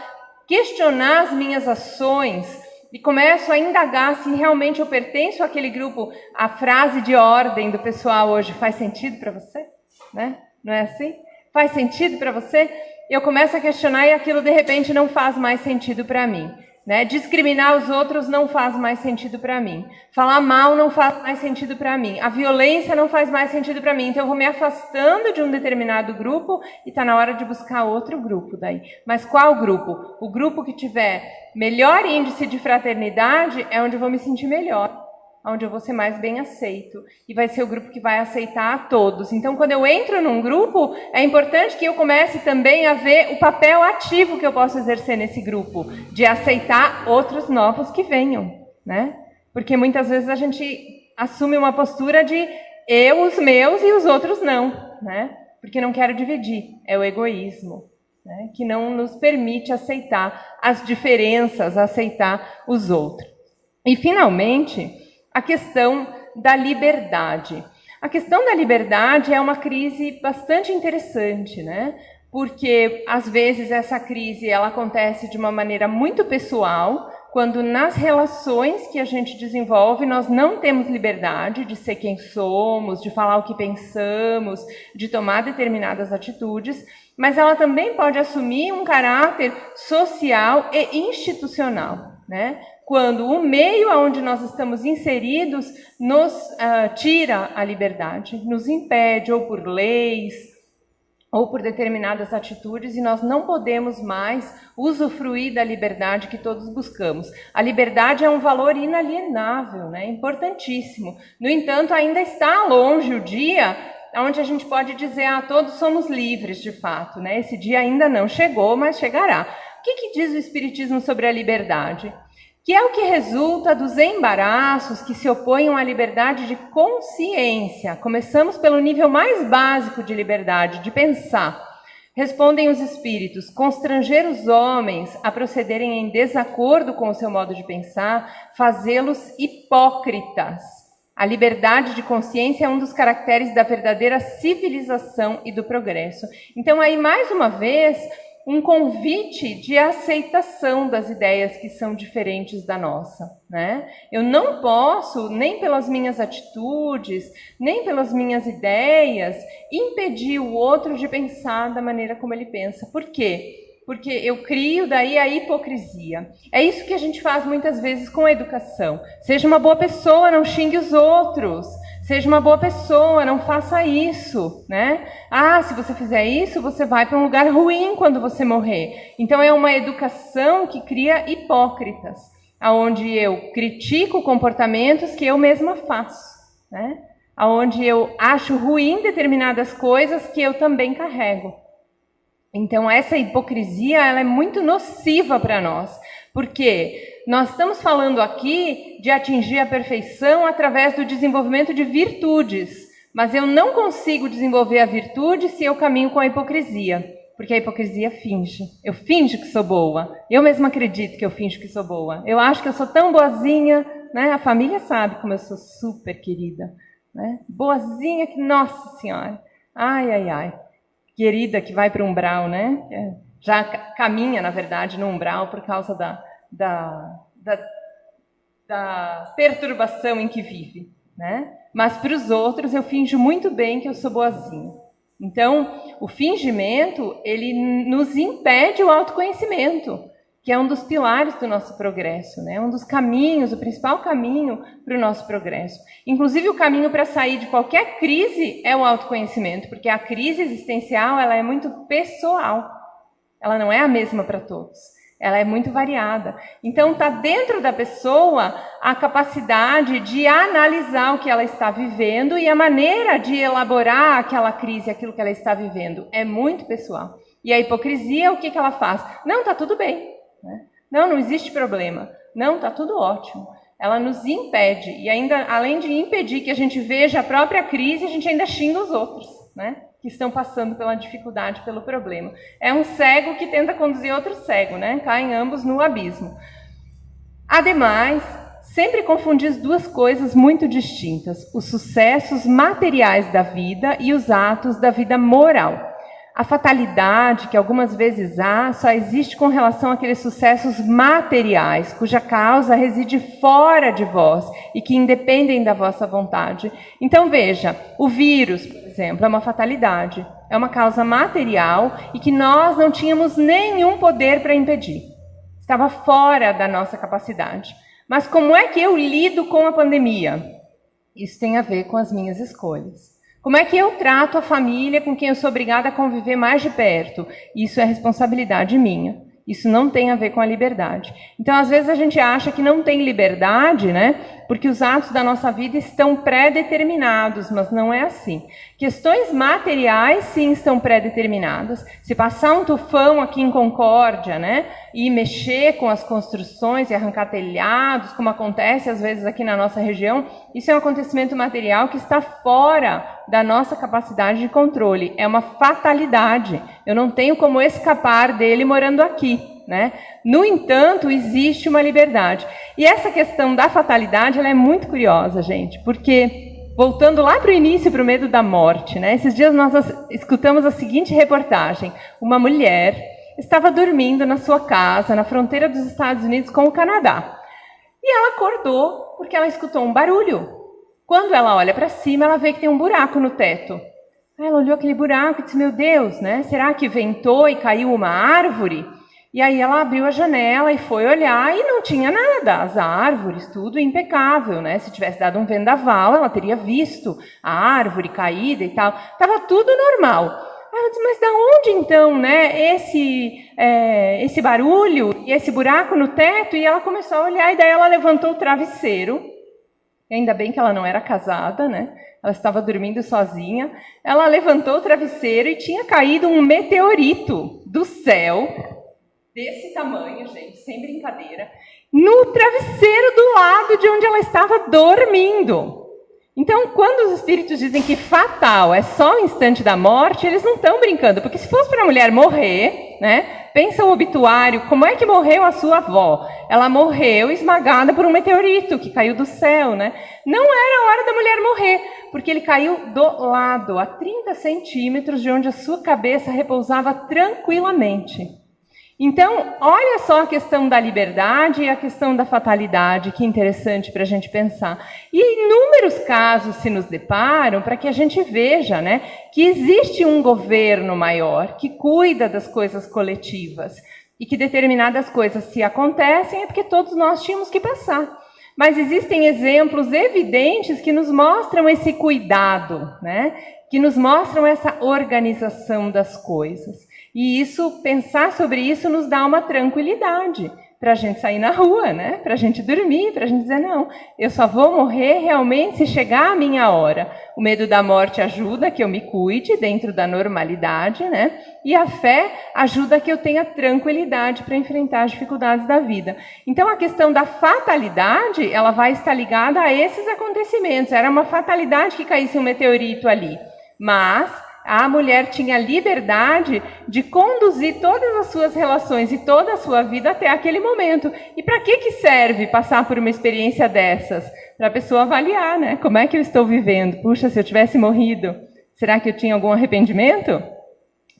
Speaker 2: questionar as minhas ações e começo a indagar se realmente eu pertenço àquele grupo, a frase de ordem do pessoal hoje faz sentido para você? Né? Não é assim? Faz sentido para você? Eu começo a questionar e aquilo de repente não faz mais sentido para mim. Né? Discriminar os outros não faz mais sentido para mim. Falar mal não faz mais sentido para mim. A violência não faz mais sentido para mim. Então eu vou me afastando de um determinado grupo e está na hora de buscar outro grupo daí. Mas qual grupo? O grupo que tiver melhor índice de fraternidade é onde eu vou me sentir melhor, onde eu vou ser mais bem aceito. E vai ser o grupo que vai aceitar a todos. Então, quando eu entro num grupo, é importante que eu comece também a ver o papel ativo que eu posso exercer nesse grupo, de aceitar outros novos que venham, né? Porque muitas vezes a gente assume uma postura de eu, os meus e os outros não, né? Porque não quero dividir, é o egoísmo, né? Que não nos permite aceitar as diferenças, aceitar os outros. E, finalmente, a questão da liberdade. A questão da liberdade é uma crise bastante interessante, né? Porque, às vezes, essa crise ela acontece de uma maneira muito pessoal, quando nas relações que a gente desenvolve nós não temos liberdade de ser quem somos, de falar o que pensamos, de tomar determinadas atitudes, mas ela também pode assumir um caráter social e institucional, né? Quando o meio onde nós estamos inseridos nos tira a liberdade, nos impede, ou por leis, ou por determinadas atitudes, e nós não podemos mais usufruir da liberdade que todos buscamos. A liberdade é um valor inalienável, né? Importantíssimo. No entanto, ainda está longe o dia onde a gente pode dizer, todos somos livres, de fato, né? Esse dia ainda não chegou, mas chegará. O que diz o Espiritismo sobre a liberdade? Que é o que resulta dos embaraços que se opõem à liberdade de consciência. Começamos pelo nível mais básico de liberdade, de pensar. Respondem os espíritos: constranger os homens a procederem em desacordo com o seu modo de pensar, fazê-los hipócritas. A liberdade de consciência é um dos caracteres da verdadeira civilização e do progresso. Então, aí, mais uma vez, um convite de aceitação das ideias que são diferentes da nossa, né? Eu não posso, nem pelas minhas atitudes, nem pelas minhas ideias, impedir o outro de pensar da maneira como ele pensa. Por quê? Porque eu crio daí a hipocrisia. É isso que a gente faz muitas vezes com a educação. Seja uma boa pessoa, não xingue os outros. Seja uma boa pessoa, não faça isso, né? Ah, se você fizer isso, você vai para um lugar ruim quando você morrer. Então é uma educação que cria hipócritas, onde eu critico comportamentos que eu mesma faço, né? Onde eu acho ruim determinadas coisas que eu também carrego. Então essa hipocrisia, ela é muito nociva para nós, porque nós estamos falando aqui de atingir a perfeição através do desenvolvimento de virtudes, mas eu não consigo desenvolver a virtude se eu caminho com a hipocrisia, porque a hipocrisia finge. Eu finjo que sou boa, eu mesma acredito que eu finjo que sou boa, eu acho que eu sou tão boazinha, né? A família sabe como eu sou super querida, né? Boazinha que, nossa senhora, ai, ai, ai, querida que vai para o umbral, né? Já caminha, na verdade, no umbral por causa da perturbação em que vive, né? Mas para os outros eu finjo muito bem que eu sou boazinha. Então, o fingimento, ele nos impede o autoconhecimento, que é um dos pilares do nosso progresso, né? Um dos caminhos, o principal caminho para o nosso progresso. Inclusive, o caminho para sair de qualquer crise é o autoconhecimento, porque a crise existencial, ela é muito pessoal. Ela não é a mesma para todos. Ela é muito variada. Então, está dentro da pessoa a capacidade de analisar o que ela está vivendo e a maneira de elaborar aquela crise, aquilo que ela está vivendo. É muito pessoal. E a hipocrisia, o que ela faz? Não, está tudo bem. Né? Não existe problema. Não, está tudo ótimo. Ela nos impede. E ainda, além de impedir que a gente veja a própria crise, a gente ainda xinga os outros, né? Que estão passando pela dificuldade, pelo problema. É um cego que tenta conduzir outro cego, né? Caem ambos no abismo. Ademais, sempre confundir duas coisas muito distintas: os sucessos materiais da vida e os atos da vida moral. A fatalidade que algumas vezes há só existe com relação àqueles sucessos materiais, cuja causa reside fora de vós e que independem da vossa vontade. Então veja, o vírus, por exemplo, é uma fatalidade, é uma causa material e que nós não tínhamos nenhum poder para impedir. Estava fora da nossa capacidade. Mas como é que eu lido com a pandemia? Isso tem a ver com as minhas escolhas. Como é que eu trato a família com quem eu sou obrigada a conviver mais de perto? Isso é responsabilidade minha. Isso não tem a ver com a liberdade. Então, às vezes, a gente acha que não tem liberdade, né? Porque os atos da nossa vida estão pré-determinados, mas não é assim. Questões materiais, sim, estão pré-determinadas. Se passar um tufão aqui em Concórdia, né? E mexer com as construções e arrancar telhados, como acontece às vezes aqui na nossa região, isso é um acontecimento material que está fora da nossa capacidade de controle. É uma fatalidade. Eu não tenho como escapar dele morando aqui, né? No entanto, existe uma liberdade. E essa questão da fatalidade, ela é muito curiosa, gente, porque, voltando lá para o início, para o medo da morte, né? Esses dias nós escutamos a seguinte reportagem. Uma mulher estava dormindo na sua casa, na fronteira dos Estados Unidos com o Canadá. E ela acordou porque ela escutou um barulho. Quando ela olha para cima, ela vê que tem um buraco no teto. Aí ela olhou aquele buraco e disse, meu Deus, né? Será que ventou e caiu uma árvore? E aí ela abriu a janela e foi olhar e não tinha nada. As árvores, tudo impecável, né? Se tivesse dado um vendaval, ela teria visto a árvore caída e tal. Estava tudo normal. Aí ela disse, mas da onde então, né? Esse barulho e esse buraco no teto? E ela começou a olhar e daí ela levantou o travesseiro. E ainda bem que ela não era casada, né? Ela estava dormindo sozinha. Ela levantou o travesseiro e tinha caído um meteorito do céu, desse tamanho, gente, sem brincadeira, no travesseiro do lado de onde ela estava dormindo. Então, quando os espíritos dizem que fatal é só o instante da morte, eles não estão brincando, porque se fosse para a mulher morrer, né, pensa o obituário, como é que morreu a sua avó? Ela morreu esmagada por um meteorito que caiu do céu, né? Não era a hora da mulher morrer, porque ele caiu do lado, a 30 centímetros de onde a sua cabeça repousava tranquilamente. Então, olha só a questão da liberdade e a questão da fatalidade, que interessante para a gente pensar. E inúmeros casos se nos deparam para que a gente veja, né, que existe um governo maior que cuida das coisas coletivas e que determinadas coisas, se acontecem, é porque todos nós tínhamos que passar. Mas existem exemplos evidentes que nos mostram esse cuidado, né, que nos mostram essa organização das coisas. E isso, pensar sobre isso nos dá uma tranquilidade para a gente sair na rua, né? Para a gente dormir, para a gente dizer, não, eu só vou morrer realmente se chegar a minha hora. O medo da morte ajuda que eu me cuide dentro da normalidade, né? E a fé ajuda que eu tenha tranquilidade para enfrentar as dificuldades da vida. Então, a questão da fatalidade, ela vai estar ligada a esses acontecimentos. Era uma fatalidade que caísse um meteorito ali, mas a mulher tinha liberdade de conduzir todas as suas relações e toda a sua vida até aquele momento. E para que serve passar por uma experiência dessas? Para a pessoa avaliar, né? Como é que eu estou vivendo? Puxa, se eu tivesse morrido, será que eu tinha algum arrependimento?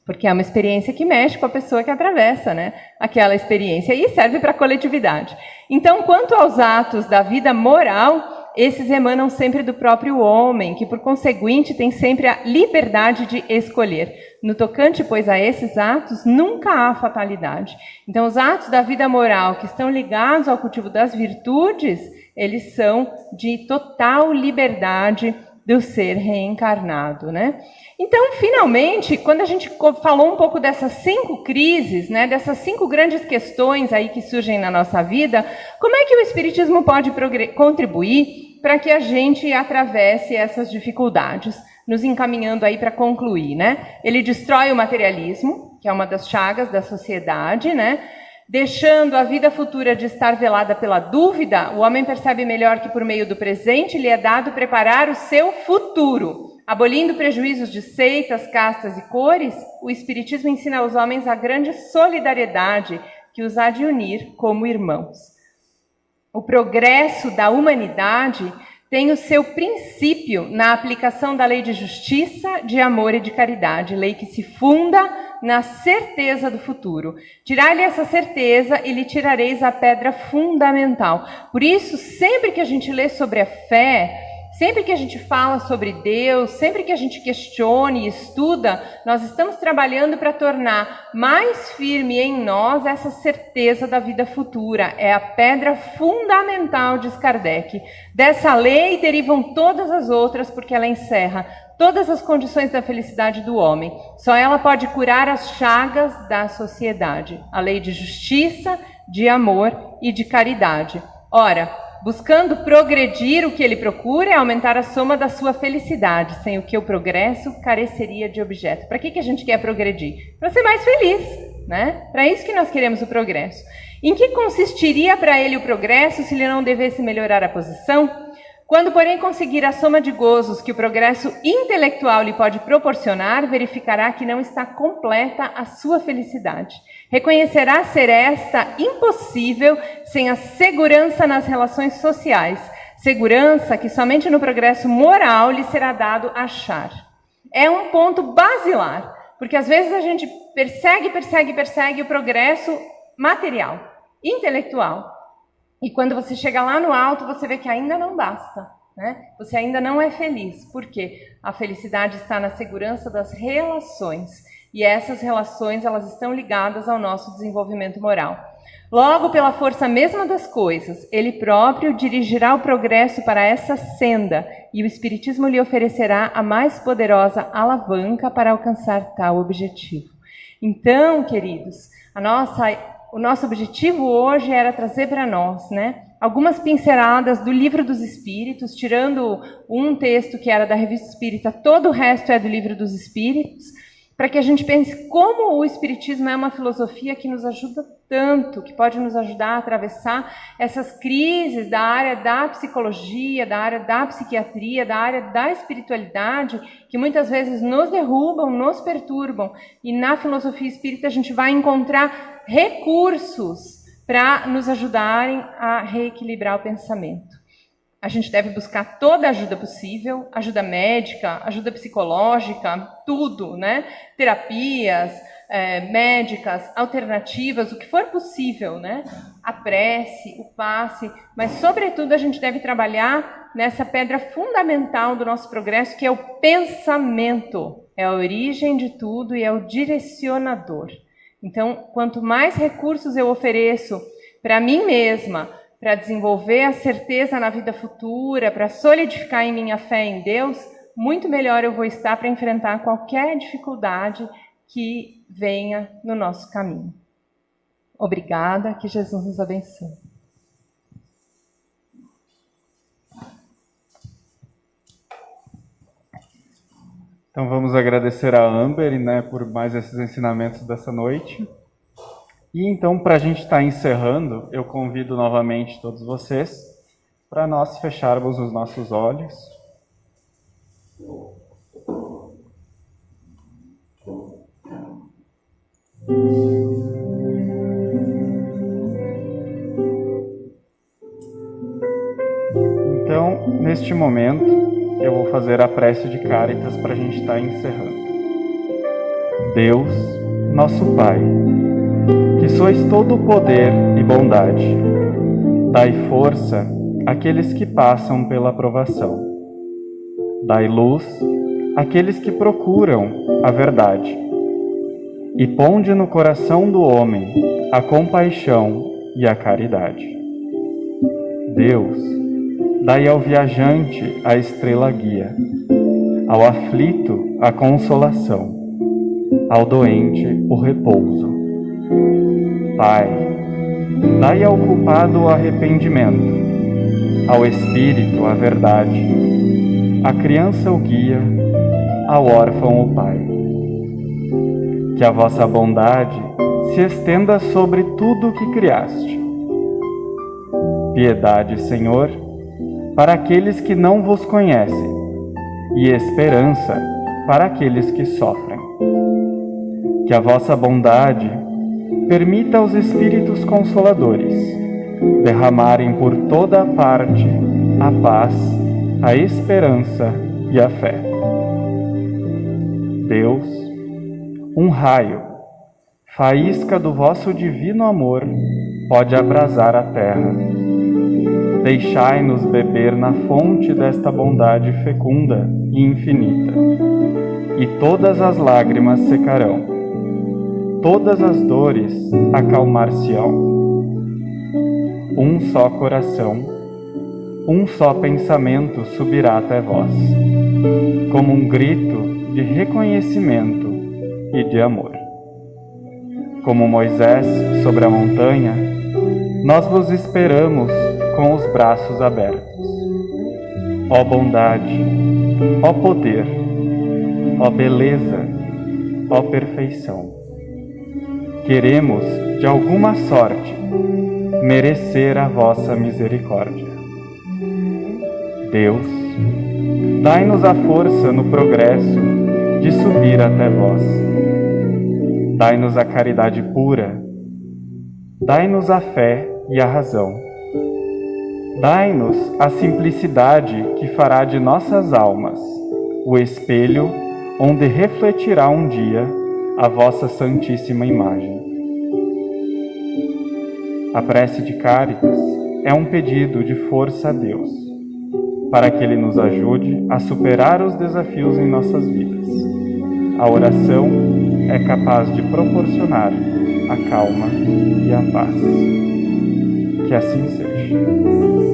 Speaker 2: Porque é uma experiência que mexe com a pessoa que atravessa, né, aquela experiência. E serve para a coletividade. Então, quanto aos atos da vida moral, esses emanam sempre do próprio homem, que, por conseguinte, tem sempre a liberdade de escolher. No tocante, pois, a esses atos, nunca há fatalidade. Então, os atos da vida moral que estão ligados ao cultivo das virtudes, eles são de total liberdade do ser reencarnado, né? Então, finalmente, quando a gente falou um pouco dessas 5 crises, né, dessas 5 grandes questões aí que surgem na nossa vida, como é que o Espiritismo pode contribuir para que a gente atravesse essas dificuldades, nos encaminhando aí para concluir, né? Ele destrói o materialismo, que é uma das chagas da sociedade, né? Deixando a vida futura de estar velada pela dúvida, o homem percebe melhor que por meio do presente lhe é dado preparar o seu futuro. Abolindo prejuízos de seitas, castas e cores, o Espiritismo ensina aos homens a grande solidariedade que os há de unir como irmãos. O progresso da humanidade tem o seu princípio na aplicação da lei de justiça, de amor e de caridade, lei que se funda na certeza do futuro. Tirai-lhe essa certeza e lhe tirareis a pedra fundamental. Por isso, sempre que a gente lê sobre a fé, sempre que a gente fala sobre Deus, sempre que a gente questione e estuda, nós estamos trabalhando para tornar mais firme em nós essa certeza da vida futura. É a pedra fundamental, diz Kardec. Dessa lei derivam todas as outras, porque ela encerra todas as condições da felicidade do homem. Só ela pode curar as chagas da sociedade. A lei de justiça, de amor e de caridade. Ora, buscando progredir, o que ele procura é aumentar a soma da sua felicidade, sem o que o progresso careceria de objeto. Para que a gente quer progredir? Para ser mais feliz, né? Para isso que nós queremos o progresso. Em que consistiria para ele o progresso se ele não devesse melhorar a posição? Quando, porém, conseguir a soma de gozos que o progresso intelectual lhe pode proporcionar, verificará que não está completa a sua felicidade. Reconhecerá ser esta impossível sem a segurança nas relações sociais, segurança que somente no progresso moral lhe será dado achar. É um ponto basilar, porque às vezes a gente persegue o progresso material, intelectual. E quando você chega lá no alto, você vê que ainda não basta, né? Você ainda não é feliz. Por quê? A felicidade está na segurança das relações. E essas relações, elas estão ligadas ao nosso desenvolvimento moral. Logo, pela força mesma das coisas, ele próprio dirigirá o progresso para essa senda, e o Espiritismo lhe oferecerá a mais poderosa alavanca para alcançar tal objetivo. Então, queridos, o nosso objetivo hoje era trazer para nós, né, algumas pinceladas do Livro dos Espíritos, tirando um texto que era da Revista Espírita, todo o resto é do Livro dos Espíritos, para que a gente pense como o Espiritismo é uma filosofia que nos ajuda tanto, que pode nos ajudar a atravessar essas crises da área da psicologia, da área da psiquiatria, da área da espiritualidade, que muitas vezes nos derrubam, nos perturbam. E na filosofia espírita a gente vai encontrar recursos para nos ajudarem a reequilibrar o pensamento. A gente deve buscar toda a ajuda possível, ajuda médica, ajuda psicológica, tudo, né? Terapias, médicas, alternativas, o que for possível, né? A prece, o passe, mas sobretudo a gente deve trabalhar nessa pedra fundamental do nosso progresso, que é o pensamento. É a origem de tudo e é o direcionador. Então, quanto mais recursos eu ofereço para mim mesma, para desenvolver a certeza na vida futura, para solidificar em minha fé em Deus, muito melhor eu vou estar para enfrentar qualquer dificuldade que venha no nosso caminho. Obrigada, que Jesus nos abençoe.
Speaker 1: Então vamos agradecer a Amber, né, por mais esses ensinamentos dessa noite. E então, para a gente estar encerrando, eu convido novamente todos vocês para nós fecharmos os nossos olhos. Então, neste momento, eu vou fazer a prece de Cáritas para a gente estar encerrando. Deus, nosso Pai, que sois todo poder e bondade, dai força àqueles que passam pela provação. Dai luz àqueles que procuram a verdade. E ponde no coração do homem a compaixão e a caridade. Deus, dai ao viajante a estrela guia, ao aflito a consolação, ao doente o repouso. Pai, dai ao culpado o arrependimento, ao espírito a verdade, à criança o guia, ao órfão o pai. Que a vossa bondade se estenda sobre tudo o que criaste. Piedade, Senhor, para aqueles que não vos conhecem, e esperança para aqueles que sofrem. Que a vossa bondade permita aos Espíritos Consoladores derramarem por toda a parte a paz, a esperança e a fé. Deus, um raio, faísca do vosso divino amor, pode abrasar a terra. Deixai-nos beber na fonte desta bondade fecunda e infinita, e todas as lágrimas secarão. Todas as dores acalmar-se-ão. Um só coração, um só pensamento subirá até vós, como um grito de reconhecimento e de amor. Como Moisés sobre a montanha, nós vos esperamos com os braços abertos. Ó bondade, ó poder, ó beleza, ó perfeição. Queremos, de alguma sorte, merecer a vossa misericórdia. Deus, dai-nos a força no progresso de subir até vós. Dai-nos a caridade pura, dai-nos a fé e a razão. Dai-nos a simplicidade que fará de nossas almas o espelho onde refletirá um dia a vossa santíssima imagem. A prece de Cáritas é um pedido de força a Deus, para que Ele nos ajude a superar os desafios em nossas vidas. A oração é capaz de proporcionar a calma e a paz. Que assim seja.